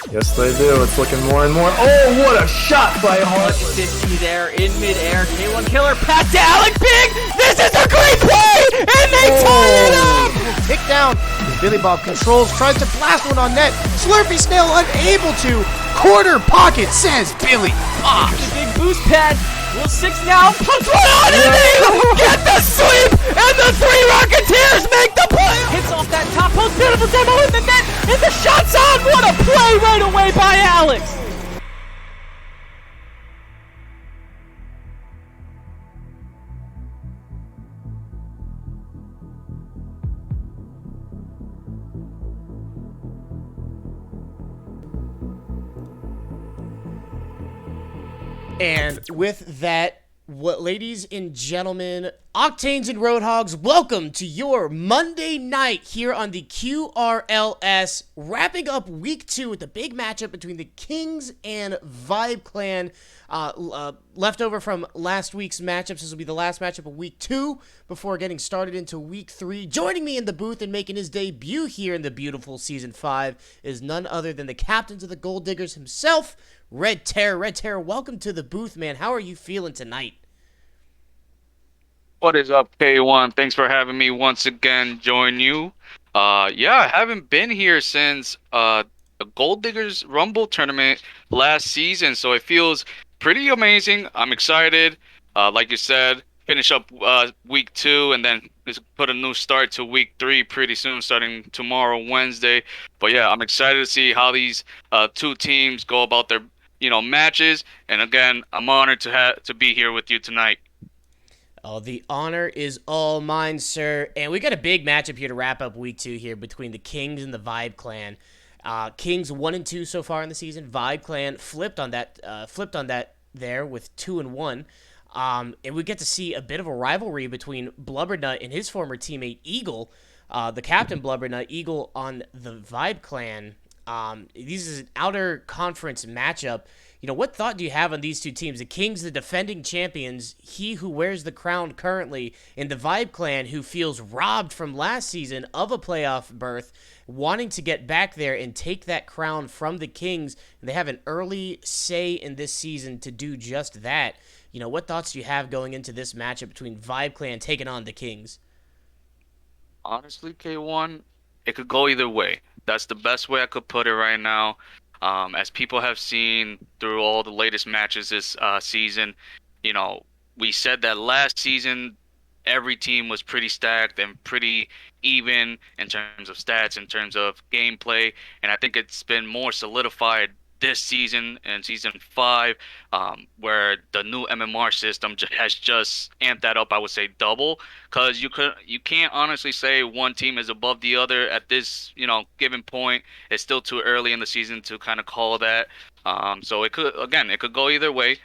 Yes, they do. It's looking more and more. Oh, what a shot by Heartless. 50 there in midair. K1 Killer pass to Alec Big. This is a great play, and they tie it up. Kick down. Billy Bob controls, tries to blast one on net. Slurpy Snail unable to. Corner pocket, says Billy Bob. The big boost pad. Will 6 now. Punch one on and they get the sweep, and the 3 Rocketeers make the play. Hits off that top post. Beautiful demo in the net, and the shot's on. What a play right away by Alex. And with that, ladies and gentlemen, Octanes and Roadhogs, welcome to your Monday night here on the QRLS, wrapping up week 2 with the big matchup between the Kings and Vibe Clan. Left over from last week's matchups, this will be the last matchup of week 2 before getting started into week 3. Joining me in the booth and making his debut here in the beautiful Season 5 is none other than the captains of the Gold Diggers himself, Red Terror. Red Terror, welcome to the booth, man. How are you feeling tonight? What is up, K1? Thanks for having me once again join you. I haven't been here since the Gold Diggers Rumble tournament last season, so it feels pretty amazing. I'm excited. Like you said, finish up week 2 and then just put a new start to week 3 pretty soon, starting tomorrow, Wednesday. But yeah, I'm excited to see how these two teams go about their matches. And again, I'm honored to be here with you tonight. Oh, the honor is all mine, sir. And we got a big matchup here to wrap up week 2 here between the Kings and the Vibe Clan. Kings 1-2 so far in the season. Vibe Clan flipped on that there with 2-1. And we get to see a bit of a rivalry between Blubbernut and his former teammate Eagle, the captain Blubbernut, Eagle on the Vibe Clan. This is an outer conference matchup. What thought do you have on these two teams? The Kings, the defending champions, he who wears the crown currently, and the Vibe Clan, who feels robbed from last season of a playoff berth, wanting to get back there and take that crown from the Kings. They have an early say in this season to do just that. What thoughts do you have going into this matchup between Vibe Clan taking on the Kings? Honestly, K1, it could go either way. That's the best way I could put it right now. As people have seen through all the latest matches this season, we said that last season every team was pretty stacked and pretty even in terms of stats, in terms of gameplay, and I think it's been more solidified this season in Season 5, where the new MMR system has just amped that up, I would say double, because you can't honestly say one team is above the other at this given point. It's still too early in the season to kind of call that. So it could go either way.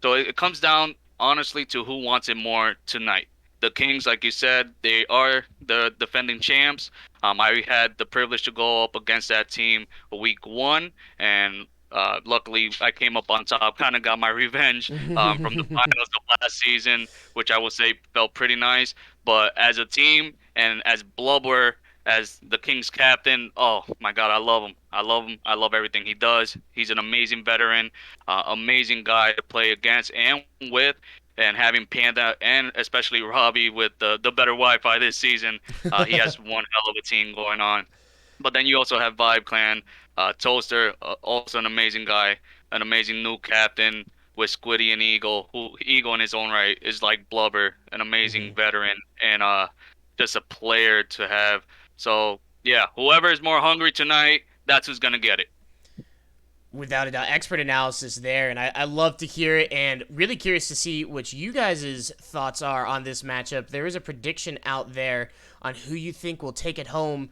So it comes down honestly to who wants it more tonight. The Kings, like you said, they are the defending champs. I had the privilege to go up against that team week 1, and luckily I came up on top, kind of got my revenge from the finals of last season, which I will say felt pretty nice. But as a team and as Blubber, as the Kings captain, oh my God, I love him. I love him. I love everything he does. He's an amazing veteran, amazing guy to play against and with. And having Panda and especially Robbie with the better Wi-Fi this season, he has one hell of a team going on. But then you also have Vibe Clan, Toaster, also an amazing guy, an amazing new captain with Squiddy and Eagle, who Eagle in his own right is like Blubber, an amazing veteran and just a player to have. So yeah, whoever is more hungry tonight, that's who's gonna get it. Without a doubt, expert analysis there, and I love to hear it, and really curious to see what you guys' thoughts are on this matchup. There is a prediction out there on who you think will take it home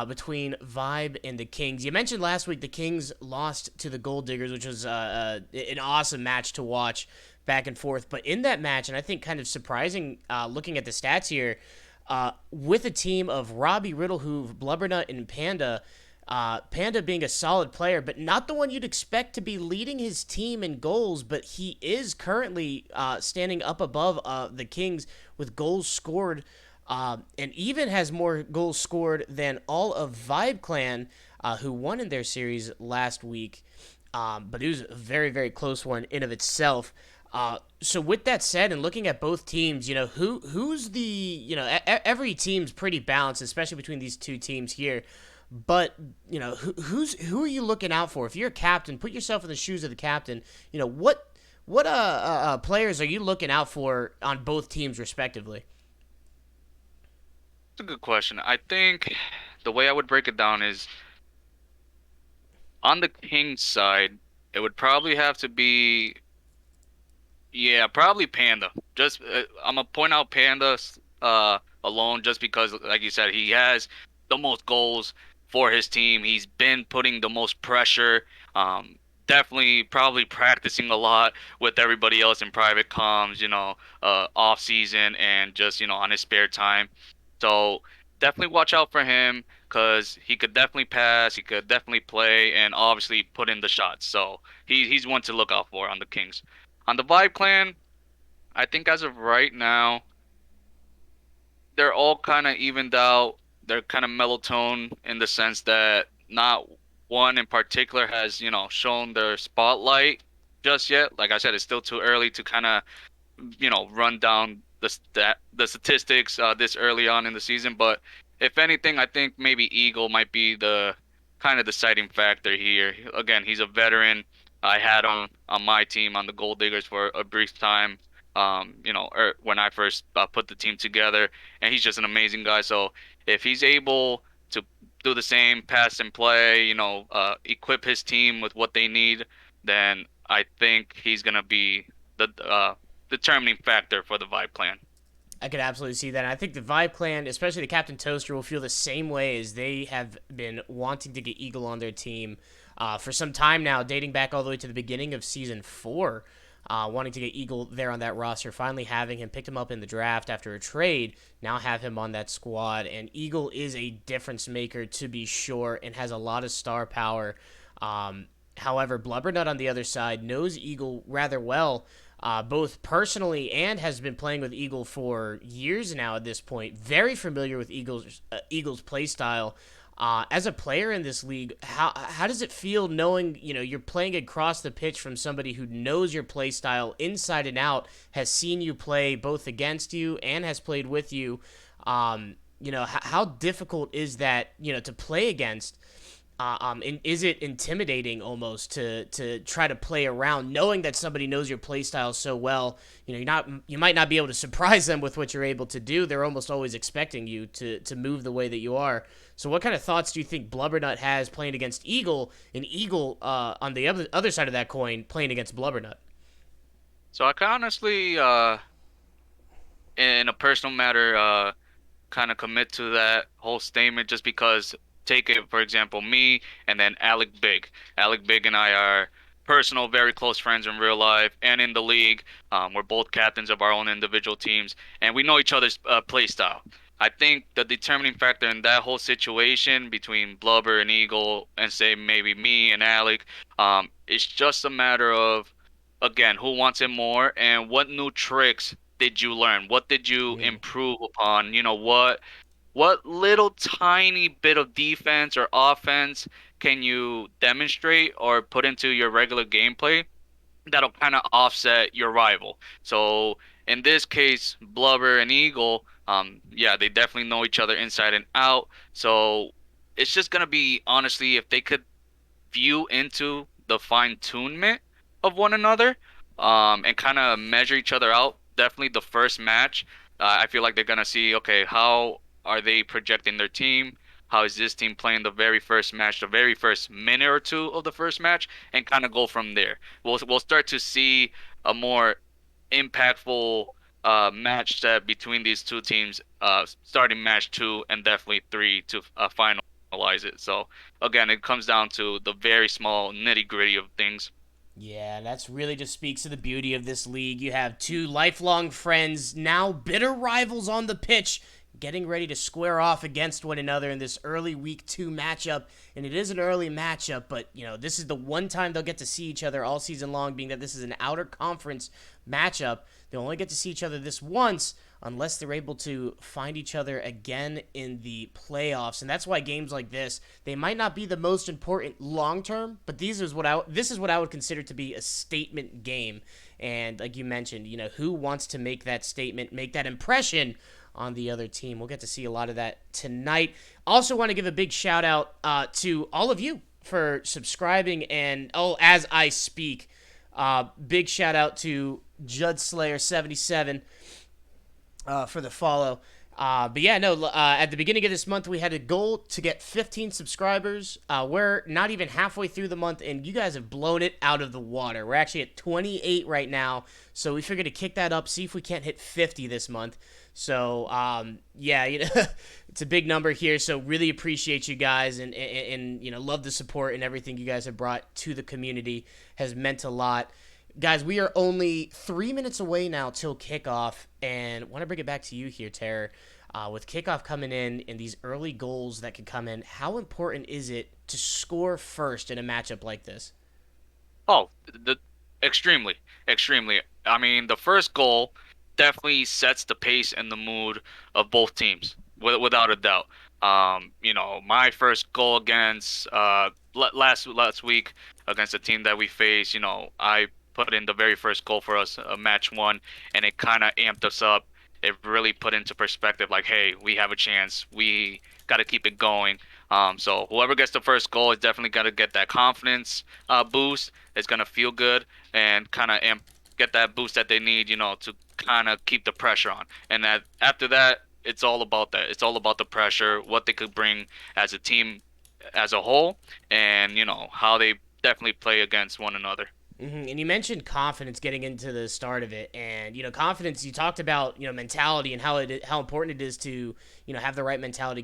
between Vibe and the Kings. You mentioned last week the Kings lost to the Gold Diggers, which was an awesome match to watch back and forth. But in that match, and I think kind of surprising looking at the stats here, with a team of Robbie, Riddle, Hoove, Blubbernut, and Panda, Panda being a solid player, but not the one you'd expect to be leading his team in goals, but he is currently standing up above the Kings with goals scored, and even has more goals scored than all of Vibe Clan. who won in their series last week. But it was a very, very close one in of itself. So with that said, and looking at both teams, who's the every team's pretty balanced, especially between these two teams here. But who are you looking out for? If you're a captain, put yourself in the shoes of the captain. What players are you looking out for on both teams respectively? It's a good question. I think the way I would break it down is on the Kings side, it would probably have to be, yeah, probably Panda. Just I'm gonna point out Panda alone just because, like you said, he has the most goals for his team. He's been putting the most pressure. Um, Definitely, probably practicing a lot with everybody else in private comms, off season and just on his spare time. So definitely watch out for him because he could definitely pass, he could definitely play, and obviously put in the shots. So he's one to look out for on the Kings. On the Vibe Clan, I think as of right now, they're all kind of evened out. They're kind of mellow tone in the sense that not one in particular has, shown their spotlight just yet. Like I said, it's still too early to kind of, run down the statistics this early on in the season. But if anything, I think maybe Eagle might be the kind of deciding factor here. Again, he's a veteran. I had him on my team on the Gold Diggers for a brief time. When I first put the team together, and he's just an amazing guy. So if he's able to do the same, pass and play, equip his team with what they need, then I think he's gonna be the determining factor for the Vibe Clan. I could absolutely see that. And I think the Vibe Clan, especially the Captain Toaster, will feel the same way as they have been wanting to get Eagle on their team for some time now, dating back all the way to the beginning of Season 4. Wanting to get Eagle there on that roster, finally having him, picked him up in the draft after a trade, now have him on that squad. And Eagle is a difference maker to be sure and has a lot of star power. However, Blubbernut on the other side knows Eagle rather well, both personally and has been playing with Eagle for years now at this point. Very familiar with Eagle's play style. As a player in this league, how does it feel knowing you're playing across the pitch from somebody who knows your play style inside and out, has seen you play both against you and has played with you? How difficult is that to play against? And is it intimidating almost to try to play around, knowing that somebody knows your play style so well? You might not be able to surprise them with what you're able to do. They're almost always expecting you to move the way that you are. So, what kind of thoughts do you think Blubbernut has playing against Eagle, and Eagle on the other side of that coin playing against Blubbernut? So I can honestly, in a personal matter, kind of commit to that whole statement just because take it for example me and then Alec Big. Alec Big and I are personal, very close friends in real life and in the league. We're both captains of our own individual teams, and we know each other's play style. I think the determining factor in that whole situation between Blubber and Eagle, and say maybe me and Alec, it's just a matter of, again, who wants it more and what new tricks did you learn? What did you improve upon? What little tiny bit of defense or offense can you demonstrate or put into your regular gameplay that'll kind of offset your rival? So in this case, Blubber and Eagle, yeah, they definitely know each other inside and out. So it's just gonna be, honestly, if they could view into the fine tunement of one another, and kind of measure each other out. Definitely the first match, I feel like they're gonna see, okay, how are they projecting their team? How is this team playing the very first match, the very first minute or two of the first match, and kind of go from there. We'll start to see a more impactful match set between these two teams, starting match 2 and definitely 3 to finalize it. So again, it comes down to the very small nitty gritty of things. Yeah, that's really just speaks to the beauty of this league. You have two lifelong friends, now bitter rivals on the pitch, getting ready to square off against one another in this early week 2 matchup. And it is an early matchup, but this is the one time they'll get to see each other all season long, being that this is an outer conference matchup. They'll only get to see each other this once. unless they're able to find each other again in the playoffs. And that's why games like this, they might not be the most important long term, but this is what I would consider to be a statement game. And like you mentioned, who wants to make that statement, make that impression on the other team? We'll get to see a lot of that tonight. Also want to give a big shout out to all of you for subscribing. And as I speak, big shout out to Judd Slayer 77 for the follow. But yeah, no, at the beginning of this month, we had a goal to get 15 subscribers. We're not even halfway through the month, and you guys have blown it out of the water. We're actually at 28 right now, so we figured to kick that up, see if we can't hit 50 this month. So, yeah, it's a big number here, so really appreciate you guys, and love the support and everything you guys have brought to the community. Has meant a lot. Guys, we are only 3 minutes away now till kickoff, and want to bring it back to you here, Terror. With kickoff coming in and these early goals that could come in, how important is it to score first in a matchup like this? Oh, extremely, extremely. I mean, the first goal definitely sets the pace and the mood of both teams, without a doubt. My first goal against last week against the team that we faced, I put in the very first goal for us, match one, and it kind of amped us up. It really put into perspective, like, hey, we have a chance. We got to keep it going. So whoever gets the first goal is definitely got to get that confidence boost. It's gonna feel good and kind of get that boost that they need, to kind of keep the pressure on. And after that, it's all about that. It's all about the pressure, what they could bring as a team as a whole, and how they definitely play against one another. And you mentioned confidence getting into the start of it, and confidence. You talked about mentality and how important it is to have the right mentality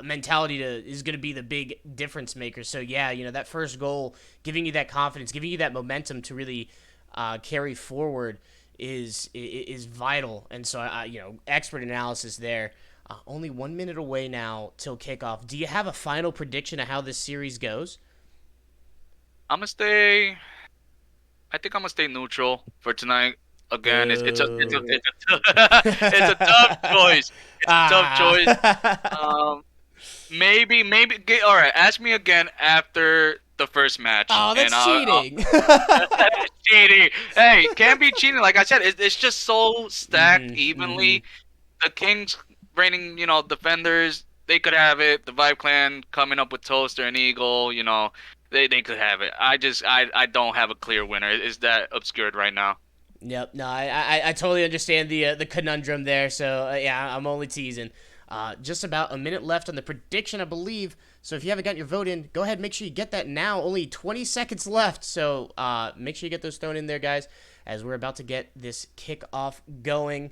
mentality is going to be the big difference maker. So yeah, that first goal, giving you that confidence, giving you that momentum to really carry forward is vital. And so expert analysis there. Only 1 minute away now till kickoff. Do you have a final prediction of how this series goes? I think I'm gonna stay neutral for tonight. Again, it's a it's a tough choice. It's a tough choice. Maybe all right. Ask me again after the first match. Oh, that's cheating. Cheating. Hey, can't be cheating. Like I said, it's just so stacked evenly. The Kings reigning, defenders, they could have it. The Vibe Clan coming up with Toaster and Eagle, they could have it. I don't have a clear winner. It's that obscured right now. Yep. No, I totally understand the conundrum there. So yeah, I'm only teasing. Just about a minute left on the prediction, I believe. So if you haven't got your vote in, go ahead. Make sure you get that now. Only 20 seconds left. So make sure you get those thrown in there, guys, as we're about to get this kickoff going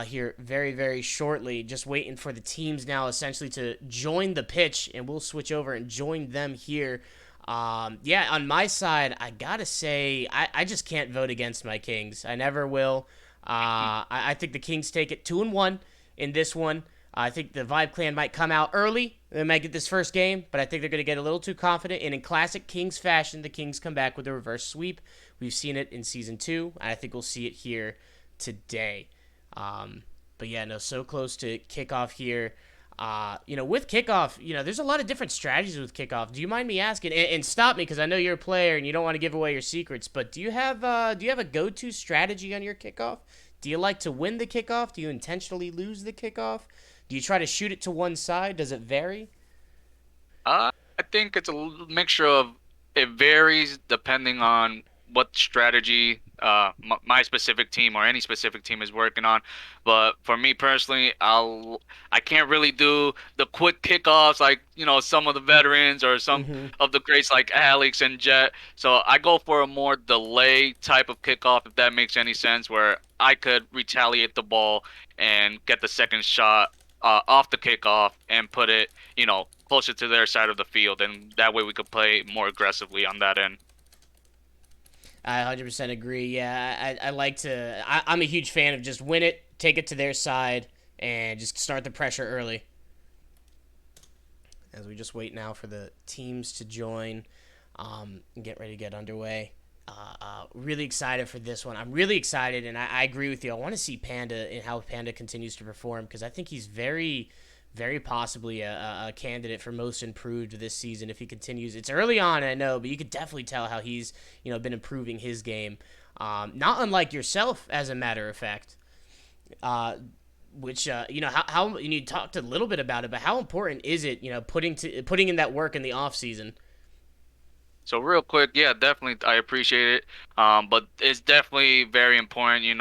here very, very shortly. Just waiting for the teams now essentially to join the pitch, and we'll switch over and join them here. Yeah, on my side, I gotta say, I just can't vote against my Kings. I never will. I think the Kings take it 2-1 in this one. I think the Vibe Clan might come out early. They might get this first game, but I think they're going to get a little too confident. And in classic Kings fashion, the Kings come back with a reverse sweep. We've seen it in Season 2, and I think we'll see it here today. But yeah, no, so close to kickoff here. With kickoff, there's a lot of different strategies with kickoff. Do you mind me asking? And stop me, because I know you're a player and you don't want to give away your secrets. But do you have a go-to strategy on your kickoff? Do you like to win the kickoff? Do you intentionally lose the kickoff? Do you try to shoot it to one side? Does it vary? I think it's a mixture of, it varies depending on what strategy my specific team or any specific team is working on. But for me personally, I can't really do the quick kickoffs like some of the veterans or some of the greats like Alex and Jet. So I go for a more delay type of kickoff, if that makes any sense, where I could retaliate the ball and get the second shot off the kickoff and put it closer to their side of the field, and that way we could play more aggressively on that end. I 100% agree. Yeah, I like to. I'm a huge fan of just win it, take it to their side, and just start the pressure early. As we just wait now for the teams to join and get ready to get underway. Really excited for this one. I'm really excited, and I agree with you. I want to see Panda and how Panda continues to perform because I think he's very, very possibly a candidate for most improved this season if he continues. It's early on, I know, but you could definitely tell how he's been improving his game. Not unlike yourself, as a matter of fact. Which how you talked a little bit about it, but how important is it putting in that work in the off season? So real quick, yeah, definitely, I appreciate it. But it's definitely very important,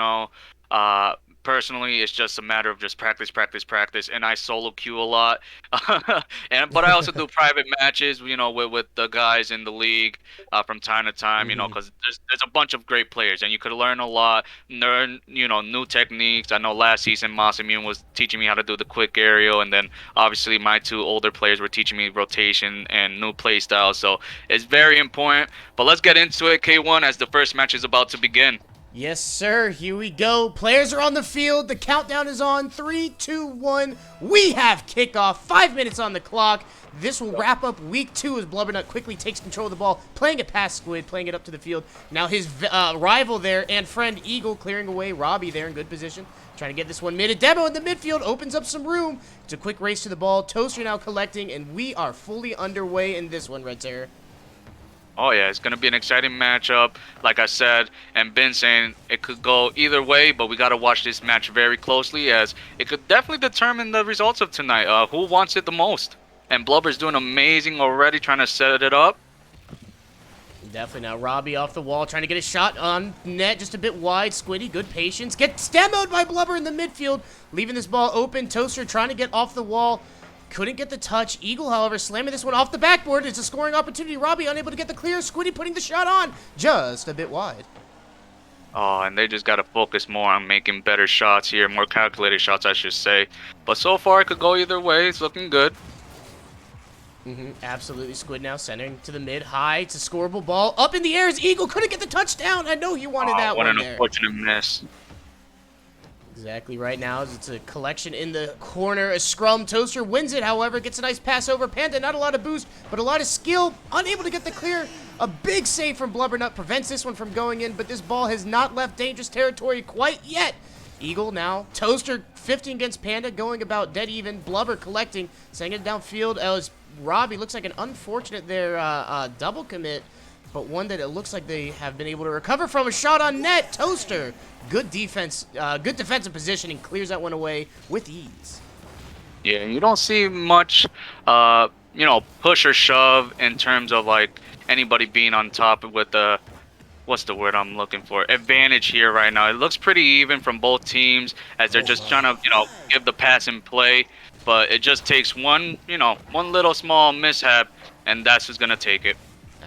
Uh, personally, it's just a matter of just practice, practice, practice, and I solo queue a lot. But I also do private matches, with the guys in the league from time to time, because there's a bunch of great players, and you could learn a lot, learn, new techniques. I know last season Masamune was teaching me how to do the quick aerial, and then obviously my two older players were teaching me rotation and new play styles. So it's very important. But let's get into it, K1, as the first match is about to begin. Yes, sir. Here we go. Players are on the field. The countdown is on. 3, 2, 1. We have kickoff. 5 minutes on the clock. This will wrap up week 2 as Blubbernut quickly takes control of the ball, playing it past Squid, playing it up to the field. Now his rival there and friend Eagle clearing away. Robbie there in good position, trying to get this one mid. Demo in the midfield opens up some room. It's a quick race to the ball. Toaster now collecting, and we are fully underway in this one, Red Terror. Oh, yeah, it's going to be an exciting matchup, like I said, and been saying it could go either way, but we got to watch this match very closely as it could definitely determine the results of tonight, who wants it the most. And Blubber's doing amazing already, trying to set it up. Definitely now. Robbie off the wall, trying to get a shot on net, just a bit wide. Squiddy, good patience. Gets demoed by Blubber in the midfield, leaving this ball open. Toaster trying to get off the wall. Couldn't get the touch. Eagle, however, slamming this one off the backboard. It's a scoring opportunity. Robbie unable to get the clear. Squiddy putting the shot on. Just a bit wide. Oh, and they just got to focus more on making better shots here. More calculated shots, I should say. But so far, it could go either way. It's looking good. Absolutely. Squid now centering to the mid. High. It's a scoreable ball. Up in the air is Eagle. Couldn't get the touchdown. I know he wanted that one there. What an unfortunate miss. Exactly right now as it's a collection in the corner. A scrum. Toaster wins it, however. Gets a nice pass over. Panda, not a lot of boost, but a lot of skill. Unable to get the clear. A big save from Blubbernut prevents this one from going in, but this ball has not left dangerous territory quite yet. Eagle now. Toaster 15 against Panda, going about dead even. Blubber collecting, sending it downfield as Robbie looks like an unfortunate there double commit, but one that it looks like they have been able to recover from. A shot on net. Toaster. Good defense, good defensive positioning, clears that one away with ease. Yeah, you don't see much, push or shove in terms of like anybody being on top with the, what's the word I'm looking for? Advantage here right now. It looks pretty even from both teams as they're just trying to, give the pass and play. But it just takes one little small mishap, and that's who's gonna take it.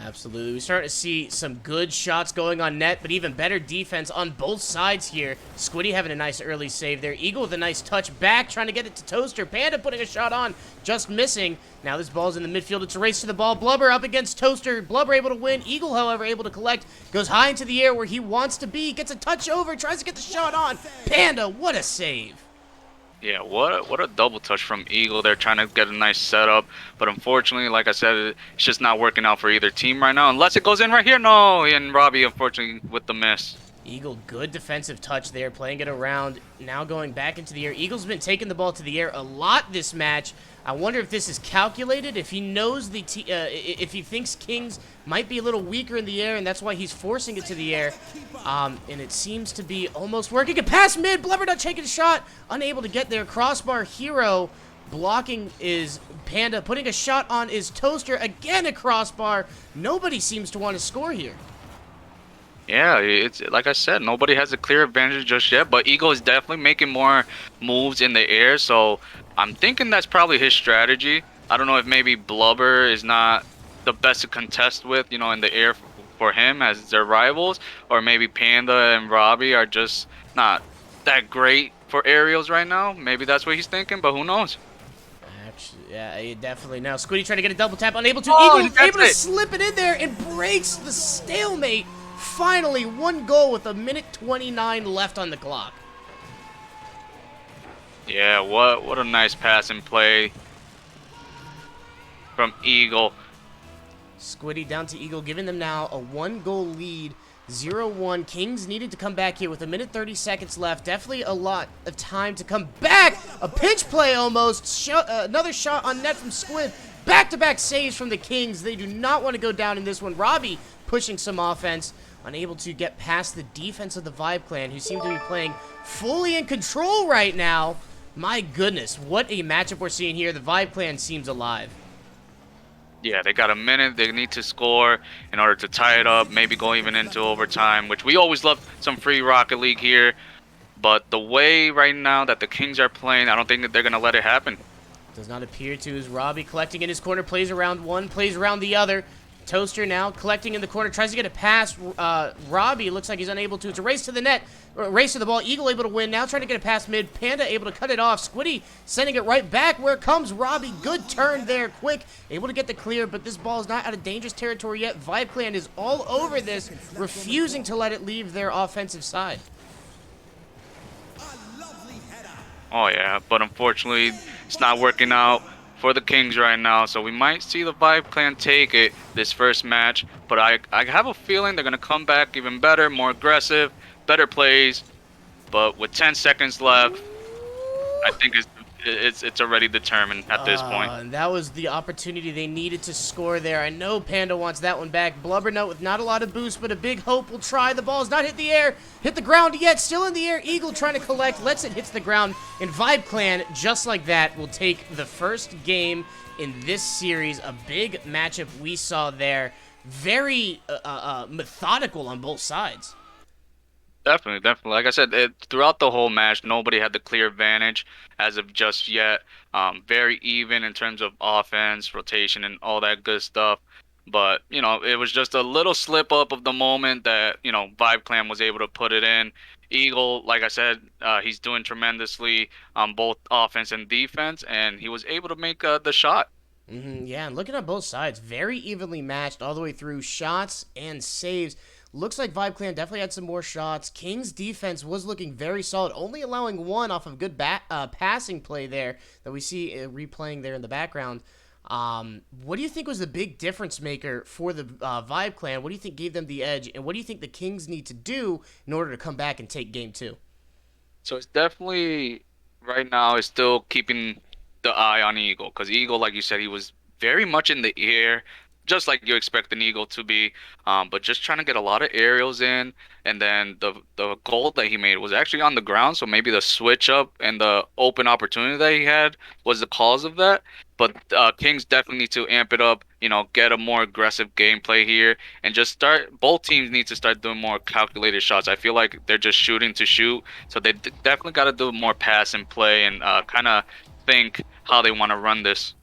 Absolutely. We're starting to see some good shots going on net, but even better defense on both sides here. Squiddy having a nice early save there. Eagle with a nice touch back, trying to get it to Toaster. Panda putting a shot on, just missing. Now this ball's in the midfield. It's a race to the ball. Blubber up against Toaster. Blubber able to win. Eagle, however, able to collect. Goes high into the air where he wants to be. Gets a touch over. Tries to get the shot on. Panda, what a save. Yeah, what a double touch from Eagle. They're trying to get a nice setup, but unfortunately, like I said, it's just not working out for either team right now. Unless it goes in right here, no. And Robbie, unfortunately, with the miss. Eagle, good defensive touch there, playing it around. Now going back into the air. Eagle's been taking the ball to the air a lot this match. I wonder if this is calculated, if he knows if he thinks Kings might be a little weaker in the air, and that's why he's forcing it to the air. And it seems to be almost working. A pass mid, Blubbernut taking a shot, unable to get there. Crossbar Hero blocking is Panda, putting a shot on is Toaster. Again a crossbar. Nobody seems to want to score here. Yeah, it's like I said, nobody has a clear advantage just yet, but Eagle is definitely making more moves in the air, so I'm thinking that's probably his strategy. I don't know if maybe Blubber is not the best to contest with, in the air for him as their rivals, or maybe Panda and Robbie are just not that great for aerials right now. Maybe that's what he's thinking, but who knows? Actually, yeah, definitely. Now, Squiddy trying to get a double tap, unable to. Oh, Eagle able to slip it in there and breaks the stalemate. Finally, one goal with 1:29 left on the clock. Yeah, what a nice pass and play from Eagle. Squiddy down to Eagle, giving them now a 1-goal lead. 0-1. Kings needed to come back here with 1:30 left. Definitely a lot of time to come back. A pinch play almost. Another shot on net from Squid. Back-to-back saves from the Kings. They do not want to go down in this one. Robbie pushing some offense. Unable to get past the defense of the Vibe Clan, who seem to be playing fully in control right now. My goodness, what a matchup we're seeing here. The Vibe Clan seems alive. Yeah, they got a minute. They need to score in order to tie it up, maybe go even into overtime, which we always love some free Rocket League here. But the way right now that the Kings are playing, I don't think that they're going to let it happen. Does not appear to, as Robbie collecting in his corner, plays around one, plays around the other. Toaster now collecting in the corner, tries to get a pass. Robbie looks like he's unable to. It's a race to the net, race to the ball. Eagle able to win. Now trying to get a pass mid. Panda able to cut it off. Squiddy sending it right back. Where comes Robbie? Good turn there, quick. Able to get the clear, but this ball is not out of dangerous territory yet. Vibe Clan is all over this, refusing to let it leave their offensive side. Oh, yeah, but unfortunately, it's not working out for the Kings right now, so we might see the Vibe Clan take it this first match, but I have a feeling they're going to come back even better, more aggressive, better plays, but with 10 seconds left, I think it's already determined at this point. And that was the opportunity they needed to score there. I know Panda wants that one back. Blubbernut with not a lot of boost, but a big hope will try. The ball's not hit the air, hit the ground yet, still in the air. Eagle trying to collect, lets it hit the ground, and Vibe Clan, just like that, will take the first game in this series. A big matchup we saw there. Very methodical on both sides. Definitely. Like I said, throughout the whole match, nobody had the clear advantage as of just yet. Very even in terms of offense, rotation, and all that good stuff. But, you know, it was just a little slip up of the moment that, you know, Vibe Clan was able to put it in. Eagle, like I said, he's doing tremendously on both offense and defense, and he was able to make the shot. Yeah, and looking at both sides, very evenly matched all the way through shots and saves. Looks like Vibe Clan definitely had some more shots. King's defense was looking very solid, only allowing one off of good passing play there that we see replaying there in the background. What do you think was the big difference maker for the Vibe Clan? What do you think gave them the edge? And what do you think the Kings need to do in order to come back and take game two? So it's definitely, right now, is still keeping the eye on Eagle. Because Eagle, like you said, he was very much in the air, just like you expect an Eagle to be, but just trying to get a lot of aerials in. And then the goal that he made was actually on the ground, so maybe the switch up and the open opportunity that he had was the cause of that. But Kings definitely need to amp it up, you know, get a more aggressive gameplay here, and just start. Both teams need to start doing more calculated shots. I feel like they're just shooting to shoot, so they definitely got to do more pass and play and kind of think how they want to run this.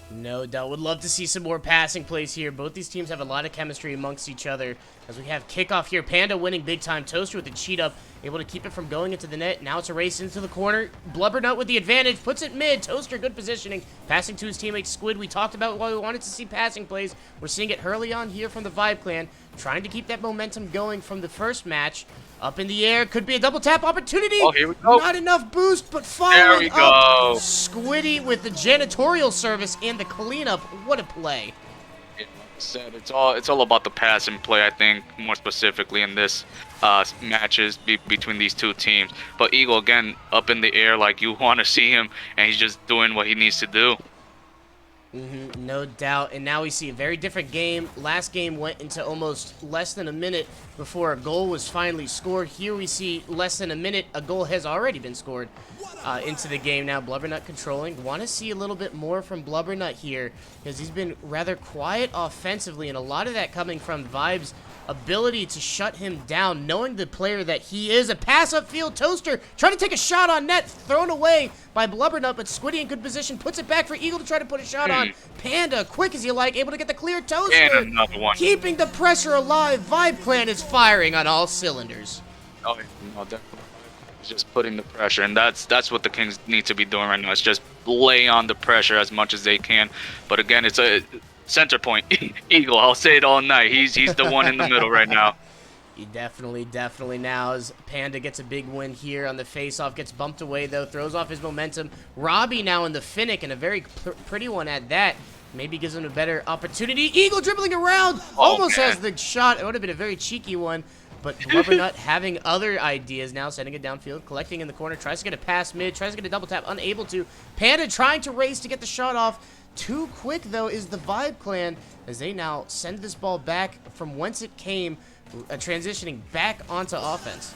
No doubt. Would love to see some more passing plays here. Both these teams have a lot of chemistry amongst each other. As we have kickoff here. Panda winning big time. Toaster with the cheat up. Able to keep it from going into the net. Now it's a race into the corner. Blubbernut with the advantage. Puts it mid. Toaster, good positioning. Passing to his teammate Squid. We talked about why we wanted to see passing plays. We're seeing it early on here from the Vibe Clan. Trying to keep that momentum going from the first match. Up in the air. Could be a double tap opportunity. Oh, here we go. Not enough boost, but following there we go. up. Squiddy with the janitorial service and the cleanup. What a play. Yeah, like I said, it's all about the pass and play, I think, more specifically in this matches between these two teams. But Eagle, again, up in the air like you want to see him, and he's just doing what he needs to do. No doubt. And now we see a very different game. Last game went into almost less than a minute before a goal was finally scored. Here we see less than a minute. A goal has already been scored into the game now. Blubbernut controlling. Want to see a little bit more from Blubbernut here because he's been rather quiet offensively, and a lot of that coming from Vibe's ability to shut him down, knowing the player that he is. A pass upfield. Toaster trying to take a shot on net, thrown away by Blubbernut, but Squiddy in good position, puts it back for Eagle to try to put a shot on. Panda, quick as you like, able to get the clear. Toaster, and another one. Keeping the pressure alive. Vibe Clan is firing on all cylinders. Oh, no, definitely. It's just putting the pressure, and that's what the Kings need to be doing right now. It's just lay on the pressure as much as they can. But again, it's a center point. Eagle, I'll say it all night. He's the one in the middle right now. He definitely now, as Panda gets a big win here on the face-off, gets bumped away though, throws off his momentum. Robbie now in the Finnick, and a very pretty one at that. Maybe gives him a better opportunity. Eagle dribbling around. Almost has the shot. It would have been a very cheeky one. But Blubbernut having other ideas now, sending it downfield, collecting in the corner, tries to get a pass mid, tries to get a double tap, unable to. Panda trying to race to get the shot off. Too quick, though, is the Vibe Clan as they now send this ball back from whence it came, transitioning back onto offense.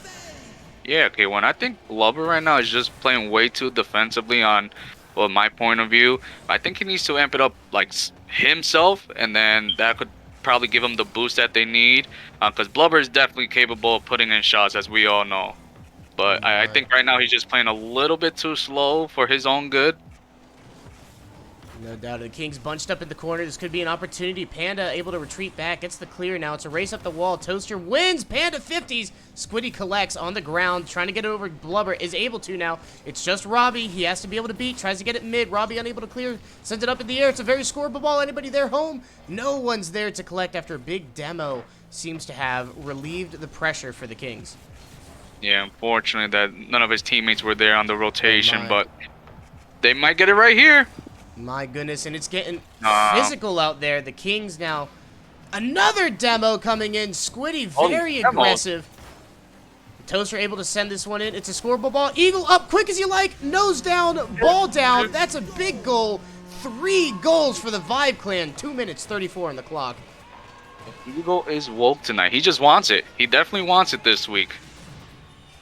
Yeah, K1. I think Blubber right now is just playing way too defensively on, well, my point of view. I think he needs to amp it up like himself, and then that could probably give him the boost that they need. Because Blubber is definitely capable of putting in shots, as we all know. But I think right now he's just playing a little bit too slow for his own good. No doubt. The Kings bunched up in the corner. This could be an opportunity. Panda able to retreat back. Gets the clear now. It's a race up the wall. Toaster wins. Panda 50s. Squiddy collects on the ground. Trying to get it over. Blubber is able to now. It's just Robbie. He has to be able to beat. Tries to get it mid. Robbie unable to clear. Sends it up in the air. It's a very scoreable ball. Anybody there home? No one's there to collect after a big demo seems to have relieved the pressure for the Kings. Yeah, unfortunately that none of his teammates were there on the rotation, but they might get it right here. My goodness, and it's getting physical out there. The Kings now, another demo coming in. Squiddy very aggressive. Toaster able to send this one in. It's a scoreable ball. Eagle up quick as you like. Nose down, ball down. That's a big goal. 3 goals for the Vibe Clan. 2 minutes, 34 on the clock. Eagle is woke tonight. He just wants it. He definitely wants it this week.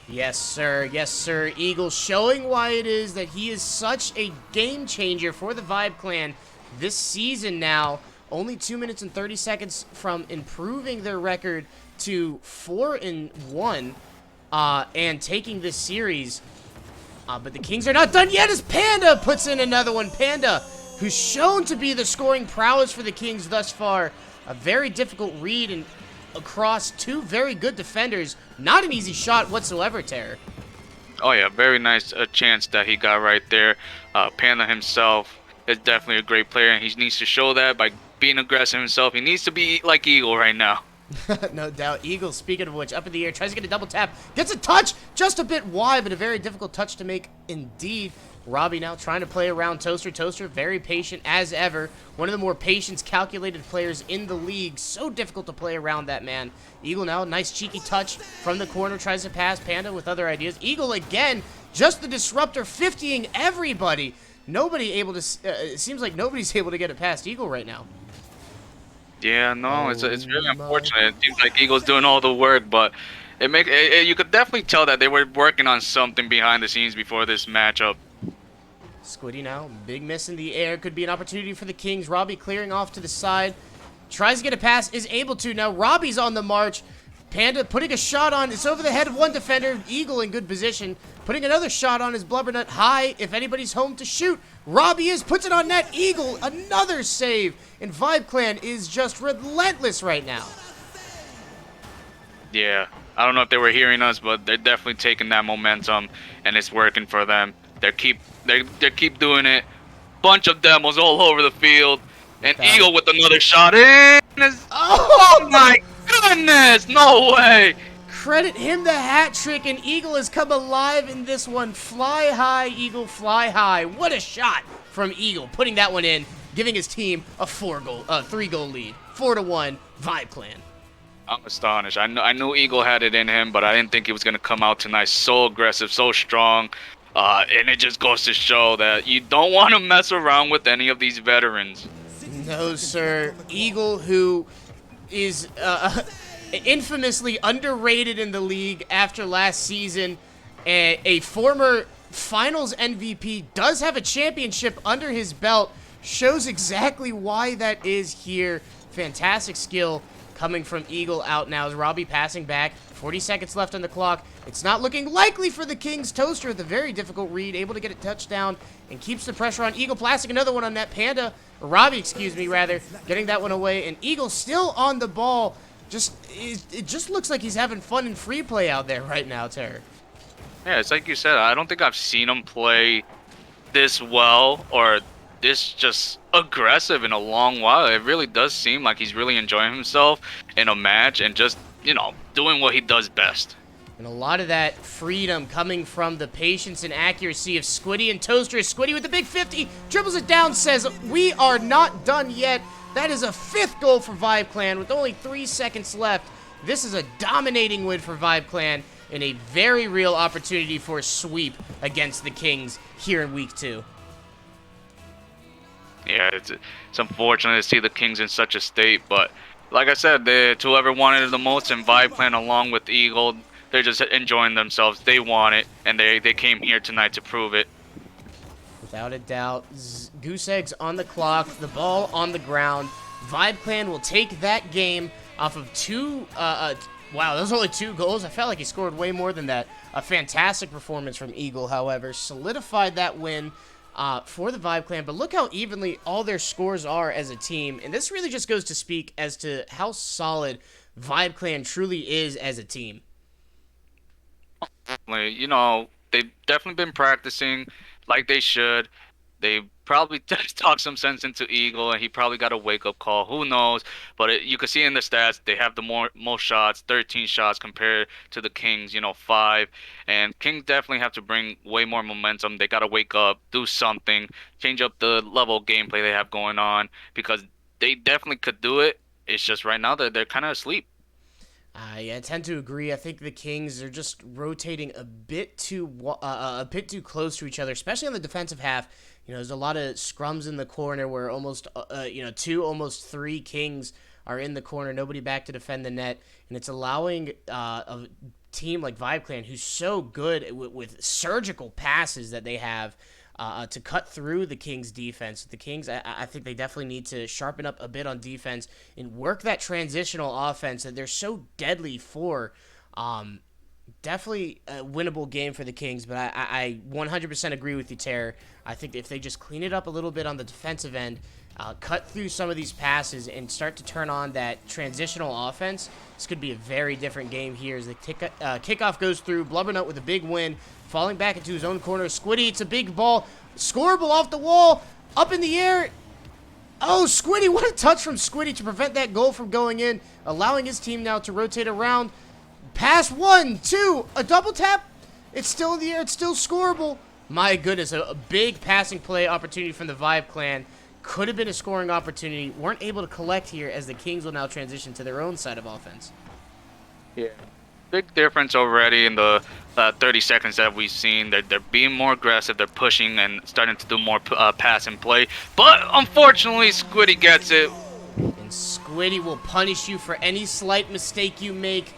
Yes, sir. Yes, sir. Eagle showing why it is that he is such a game changer for the Vibe Clan this season now. Only 2 minutes and 30 seconds from improving their record to 4-1 and taking this series. But the Kings are not done yet as Panda puts in another one. Panda, who's shown to be the scoring prowess for the Kings thus far. A very difficult read and across 2 very good defenders. Not an easy shot whatsoever, Terror. Oh yeah, very nice chance that he got right there. Panda himself is definitely a great player, and he needs to show that by being aggressive himself. He needs to be like Eagle right now. No doubt. Eagle, speaking of which, up in the air, tries to get a double tap. Gets a touch, just a bit wide, but a very difficult touch to make indeed. Robbie now trying to play around Toaster. Toaster very patient as ever. One of the more patience calculated players in the league. So difficult to play around that man. Eagle now, nice cheeky touch from the corner. Tries to pass Panda with other ideas. Eagle again, just the disruptor 50ing everybody. Nobody able to, it seems like nobody's able to get it past Eagle right now. Yeah, no, it's really unfortunate. It seems like Eagle's doing all the work, but you could definitely tell that they were working on something behind the scenes before this matchup. Squiddy now, big miss in the air. Could be an opportunity for the Kings. Robbie clearing off to the side. Tries to get a pass, is able to. Now Robbie's on the march. Panda putting a shot on. It's over the head of one defender. Eagle in good position. Putting another shot on his Blubbernut high. If anybody's home to shoot. Robbie puts it on net. Eagle, another save. And Vibe Clan is just relentless right now. Yeah, I don't know if they were hearing us, but they're definitely taking that momentum, and it's working for them. They keep doing it. Bunch of demos all over the field, and Eagle with another shot in. Oh my goodness! No way! Credit him the hat trick, and Eagle has come alive in this one. Fly high, Eagle, fly high. What a shot from Eagle, putting that one in, giving his team a 3-goal lead. 4-1, Vibe Clan. I'm astonished. I knew Eagle had it in him, but I didn't think he was gonna come out tonight so aggressive, so strong. And it just goes to show that you don't want to mess around with any of these veterans. No, sir. Eagle, who is infamously underrated in the league after last season, a former finals MVP, does have a championship under his belt, shows exactly why that is here. Fantastic skill coming from Eagle out now as Robbie passing back. 40 seconds left on the clock. It's not looking likely for the Kings. Toaster with a very difficult read, able to get a touchdown and keeps the pressure on Eagle. Plastic another one on that. Panda, or Robbie, excuse me, rather, getting that one away. And Eagle still on the ball. It just looks like he's having fun and free play out there right now, Terror. Yeah, it's like you said. I don't think I've seen him play this well or this just aggressive in a long while. It really does seem like he's really enjoying himself in a match and just, doing what he does best. And a lot of that freedom coming from the patience and accuracy of Squiddy and Toaster. Squiddy with the big 50, dribbles it down, says, we are not done yet. That is a 5th goal for Vibe Clan with only 3 seconds left. This is a dominating win for Vibe Clan and a very real opportunity for a sweep against the Kings here in Week 2. Yeah, it's unfortunate to see the Kings in such a state, but like I said, to whoever wanted it the most in Vibe Clan along with Eagle, they're just enjoying themselves. They want it, and they came here tonight to prove it. Without a doubt, Goose Eggs on the clock, the ball on the ground. Vibe Clan will take that game off of 2, wow, those are only 2 goals. I felt like he scored way more than that. A fantastic performance from Eagle, however, solidified that win for the Vibe Clan. But look how evenly all their scores are as a team, and this really just goes to speak as to how solid Vibe Clan truly is as a team. You know, they've definitely been practicing like they should. They probably talked some sense into Eagle, and he probably got a wake-up call. Who knows? But you can see in the stats, they have the most shots, 13 shots compared to the Kings, 5. And Kings definitely have to bring way more momentum. They got to wake up, do something, change up the level of gameplay they have going on, because they definitely could do it. It's just right now that they're kind of asleep. I tend to agree. I think the Kings are just rotating a bit too close to each other, especially on the defensive half. There's a lot of scrums in the corner where almost 2, almost 3 Kings are in the corner, nobody back to defend the net, and it's allowing a team like Vibe Clan, who's so good with surgical passes that they have, to cut through the Kings' defense. The Kings, I think they definitely need to sharpen up a bit on defense and work that transitional offense that they're so deadly for. Definitely a winnable game for the Kings, but I 100% agree with you, Terror. I think if they just clean it up a little bit on the defensive end, cut through some of these passes, and start to turn on that transitional offense, this could be a very different game here as the kickoff goes through. Blubbernut with a big win, falling back into his own corner. Squiddy, it's a big ball, scoreable off the wall, up in the air. Oh, Squiddy, what a touch from Squiddy to prevent that goal from going in, allowing his team now to rotate around. Pass 1, 2, a double tap. It's still in the air. It's still scoreable. My goodness, a big passing play opportunity from the Vibe Clan. Could have been a scoring opportunity. Weren't able to collect here as the Kings will now transition to their own side of offense. Yeah. Big difference already in the 30 seconds that we've seen. They're being more aggressive. They're pushing and starting to do more pass and play. But unfortunately, Squiddy gets it. And Squiddy will punish you for any slight mistake you make.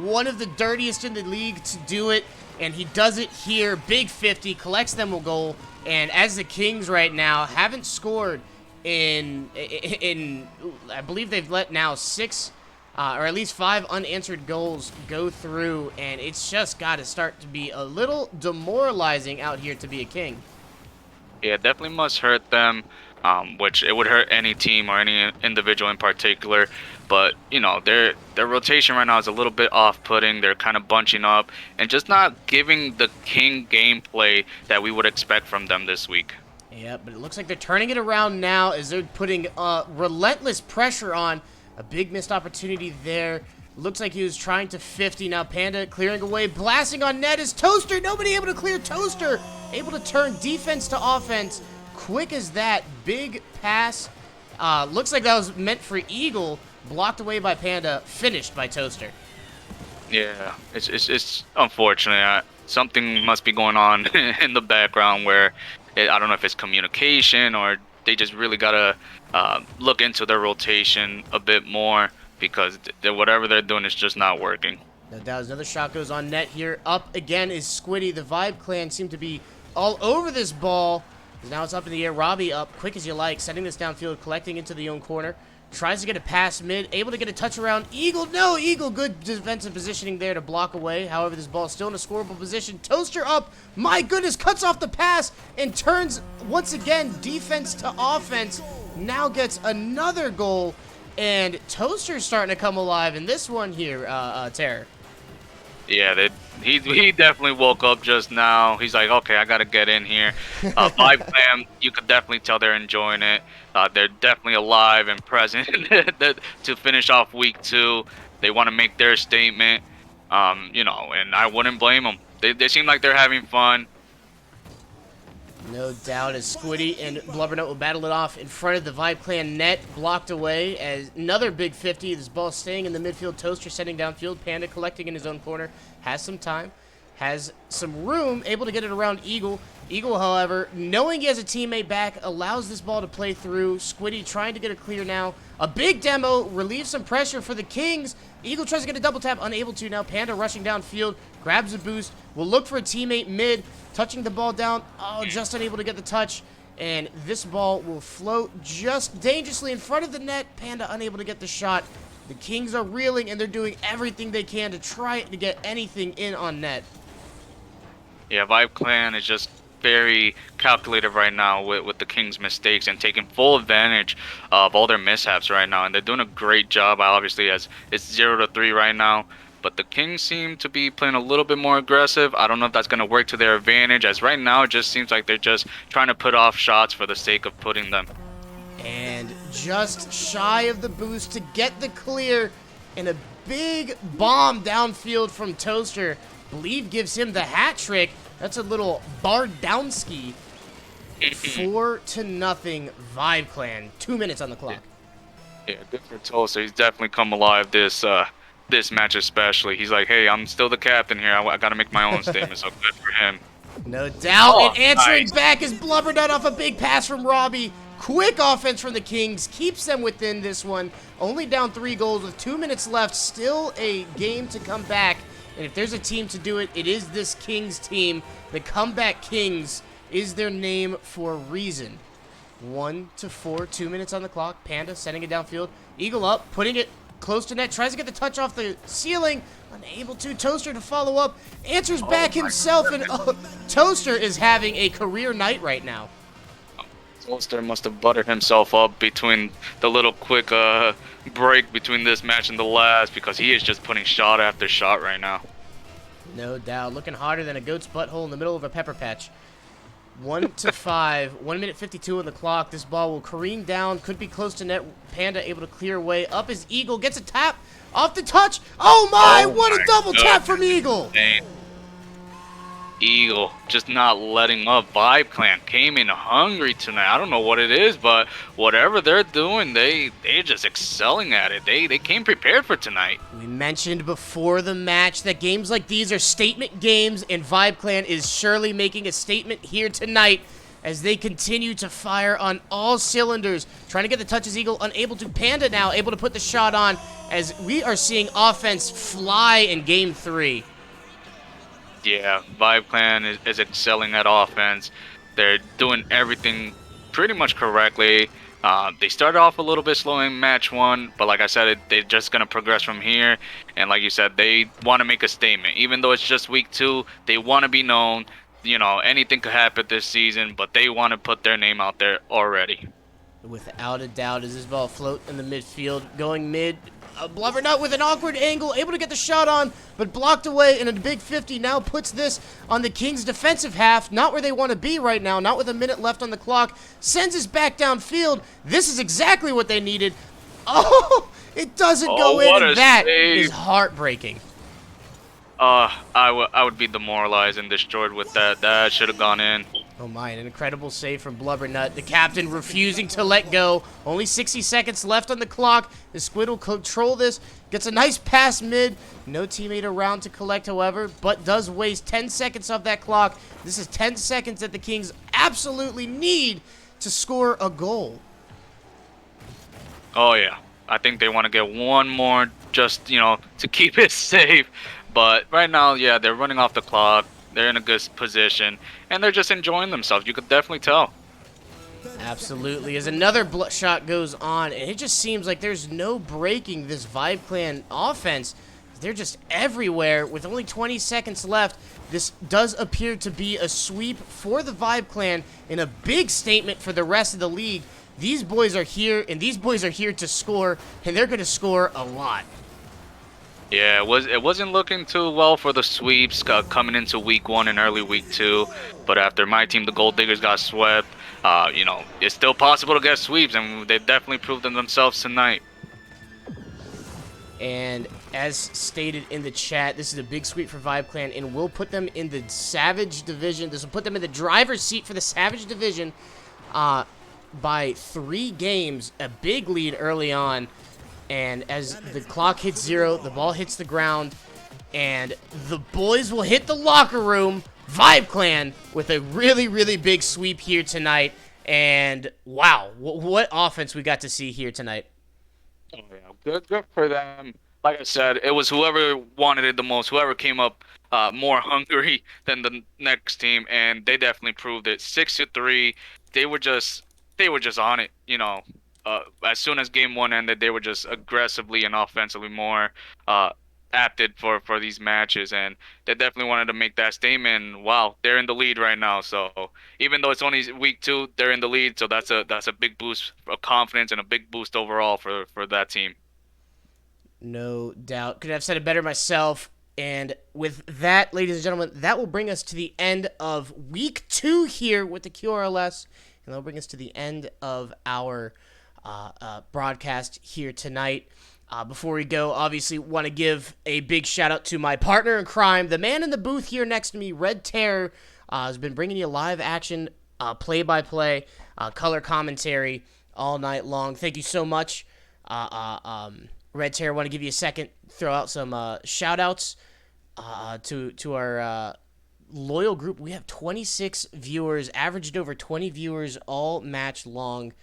One of the dirtiest in the league to do it, and he does it here. Big 50, collects them a goal, and as the Kings right now haven't scored in I believe they've let now 6 or at least 5 unanswered goals go through, and it's just got to start to be a little demoralizing out here to be a King. Yeah, it definitely must hurt them, which it would hurt any team or any individual in particular. But, their rotation right now is a little bit off-putting. They're kind of bunching up and just not giving the King gameplay that we would expect from them this week. Yeah, but it looks like they're turning it around now as they're putting relentless pressure on. A big missed opportunity there. Looks like he was trying to 50. Now Panda clearing away, blasting on net is Toaster. Nobody able to clear Toaster. Able to turn defense to offense. Quick as that. Big pass. Looks like that was meant for Eagle. Blocked away by Panda. Finished by Toaster. Yeah, it's unfortunate. Something must be going on in the background where I don't know if it's communication or they just really got to look into their rotation a bit more, because whatever they're doing is just not working. No doubt. Another shot goes on net here. Up again is Squiddy. The Vibe Clan seem to be all over this ball. Now it's up in the air. Robbie up quick as you like, sending this downfield, collecting into the own corner. Tries to get a pass mid, able to get a touch around Eagle. No, Eagle, good defensive positioning there to block away. However, this ball is still in a scoreable position. Toaster up, my goodness, cuts off the pass and turns, once again, defense to offense. Now gets another goal, and Toaster's starting to come alive in this one here, Terror. Yeah, he definitely woke up just now. He's like, okay, I got to get in here. Vibe Clan, you could definitely tell they're enjoying it. They're definitely alive and present to finish off week 2. They want to make their statement. You know, and I wouldn't blame them. They seem like they're having fun. No doubt, as Squiddy and Blubbernut will battle it off in front of the Vibe Clan net, blocked away as another big 50. This ball staying in the midfield. Toaster sending downfield. Panda collecting in his own corner. Has some time. Has some room. Able to get it around Eagle. Eagle, however, knowing he has a teammate back, allows this ball to play through. Squiddy trying to get a clear now. A big demo. Relieves some pressure for the Kings. Eagle tries to get a double tap. Unable to now. Panda rushing downfield. Grabs a boost. Will look for a teammate mid. Touching the ball down. Oh, just unable to get the touch. And this ball will float just dangerously in front of the net. Panda unable to get the shot. The Kings are reeling, and they're doing everything they can to try to get anything in on net. Yeah, Vibe Clan is just very calculated right now with the Kings' mistakes and taking full advantage of all their mishaps right now. And they're doing a great job, obviously, as it's 0-3 right now. But the Kings seem to be playing a little bit more aggressive. I don't know if that's going to work to their advantage, as right now it just seems like they're just trying to put off shots for the sake of putting them. And just shy of the boost to get the clear, and a big bomb downfield from Toaster. Believe gives him the hat trick. That's a little Bardowski. 4-0 Vibe Clan. 2 minutes on the clock. Yeah, good for Toaster. He's definitely come alive this match especially. He's like, hey, I'm still the captain here. I got to make my own statement, so good for him. No doubt. Oh, and answering nice. back is Blubbernut off a big pass from Robbie. Quick offense from the Kings. Keeps them within this one. Only down 3 goals with 2 minutes left. Still a game to come back. And if there's a team to do it, it is this Kings team. The Comeback Kings is their name for a reason. 1-4, 2 minutes on the clock. Panda sending it downfield. Eagle up, putting it close to net. Tries to get the touch off the ceiling. Unable to. Toaster to follow up. Answers back himself. And Toaster is having a career night right now. Toaster must have buttered himself up between the little quick break between this match and the last, because he is just putting shot after shot right now. No doubt. Looking harder than a goat's butthole in the middle of a pepper patch. 1-5. 1 minute 52 on the clock. This ball will careen down. Could be close to net. Panda able to clear away. Up is Eagle. Gets a tap. Off the touch. Oh my! Oh what a my double tap goodness. from Eagle. Dang. Eagle just not letting up. Vibe Clan came in hungry tonight. I don't know what it is, but whatever they're doing, they're just excelling at it. They came prepared for tonight. We mentioned before the match that games like these are statement games, and Vibe Clan is surely making a statement here tonight as they continue to fire on all cylinders. Trying to get the touches, Eagle unable to. Panda now able to put the shot on as we are seeing offense fly in Game 3. Yeah, Vibe Clan is excelling at offense. They're doing everything pretty much correctly. They started off a little bit slow in match 1, but like I said, they're just going to progress from here. And like you said, they want to make a statement. Even though it's just week 2, they want to be known. You know, anything could happen this season, but they want to put their name out there already. Without a doubt, as this ball float in the midfield, going mid. Blubbernut with an awkward angle, able to get the shot on, but blocked away, and a big 50 now puts this on the Kings' defensive half. Not where they want to be right now, not with a minute left on the clock. Sends us back downfield. This is exactly what they needed. Oh, it doesn't go in, and that is heartbreaking. I would be demoralized and destroyed with that. That should have gone in. Oh my, an incredible save from Blubbernut. The captain refusing to let go. Only 60 seconds left on the clock. The Squid will control this. Gets a nice pass mid. No teammate around to collect, however, but does waste 10 seconds off that clock. This is 10 seconds that the Kings absolutely need to score a goal. Oh, yeah. I think they want to get one more just, you know, to keep it safe. But right now, yeah, they're running off the clock. They're in a good position, and they're just enjoying themselves. You could definitely tell. Absolutely. As another shot goes on, and it just seems like there's no breaking this Vibe Clan offense. They're just everywhere. With only 20 seconds left, this does appear to be a sweep for the Vibe Clan and a big statement for the rest of the league. These boys are here, and these boys are here to score, and they're going to score a lot. Yeah, it wasn't looking too well for the sweeps coming into week 1 and early week 2. But after my team, the Gold Diggers, got swept, you know, it's still possible to get sweeps, and they definitely proved them themselves tonight. And as stated in the chat, this is a big sweep for Vibe Clan, and we'll put them in the Savage Division. This will put them in the driver's seat for the Savage Division by 3 games, a big lead early on. And as the clock hits 0, the ball hits the ground, and the boys will hit the locker room. Vibe Clan with a really, really big sweep here tonight. And wow, what offense we got to see here tonight. Oh, yeah. Good for them. Like I said, it was whoever wanted it the most, whoever came up more hungry than the next team, and they definitely proved it. 6-3, they were just on it. As soon as game 1 ended, they were just aggressively and offensively more apted for these matches, and they definitely wanted to make that statement. Wow, they're in the lead right now. So even though it's only week 2, they're in the lead. So that's a big boost of confidence and a big boost overall for that team. No doubt. Could have said it better myself. And with that, ladies and gentlemen, that will bring us to the end of week 2 here with the QRLS, and that'll bring us to the end of our broadcast here tonight. Before we go, obviously want to give a big shout out to my partner in crime, the man in the booth here next to me, Red Terror, has been bringing you live action, play-by-play, color commentary all night long. Thank you so much, Red Terror. Want to give you a second, throw out some shout outs to our loyal group. We have 26 viewers, averaged over 20 viewers all match long.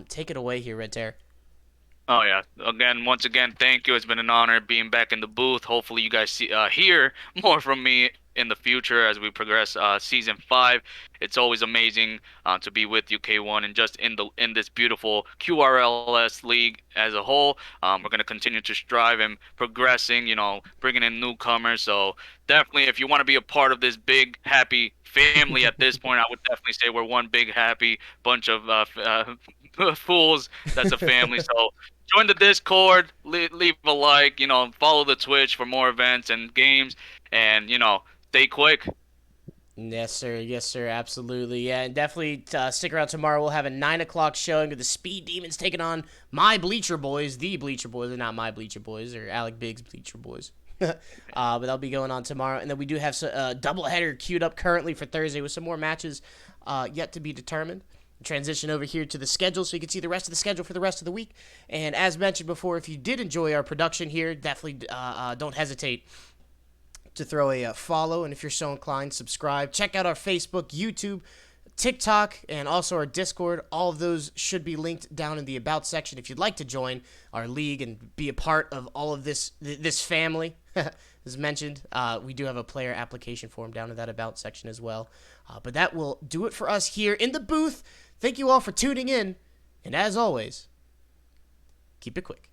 Take it away here, Red Terror. Oh, yeah. Once again, thank you. It's been an honor being back in the booth. Hopefully you guys hear more from me in the future as we progress Season 5. It's always amazing to be with you, K1, and just in this beautiful QRLS league as a whole. We're going to continue to strive and progressing, bringing in newcomers. So definitely, if you want to be a part of this big, happy family at this point, I would definitely say we're one big, happy bunch of fools. That's a family. So join the Discord, leave a like, follow the Twitch for more events and games, and, stay quick. Yes, sir, absolutely. Yeah, and definitely stick around tomorrow. We'll have a 9 o'clock showing of the Speed Demons taking on my Bleacher Boys, the Bleacher Boys, and not my Bleacher Boys, or Alec Biggs' Bleacher Boys. But that'll be going on tomorrow. And then we do have a doubleheader queued up currently for Thursday with some more matches yet to be determined. Transition over here to the schedule so you can see the rest of the schedule for the rest of the week. And as mentioned before, if you did enjoy our production here, definitely don't hesitate to throw a follow, and if you're so inclined, subscribe. Check out our Facebook, YouTube, TikTok, and also our Discord. All of those should be linked down in the About section if you'd like to join our league and be a part of all of this family. As mentioned, we do have a player application form down in that About section as well. But that will do it for us here in the booth. Thank you all for tuning in, and as always, keep it quick.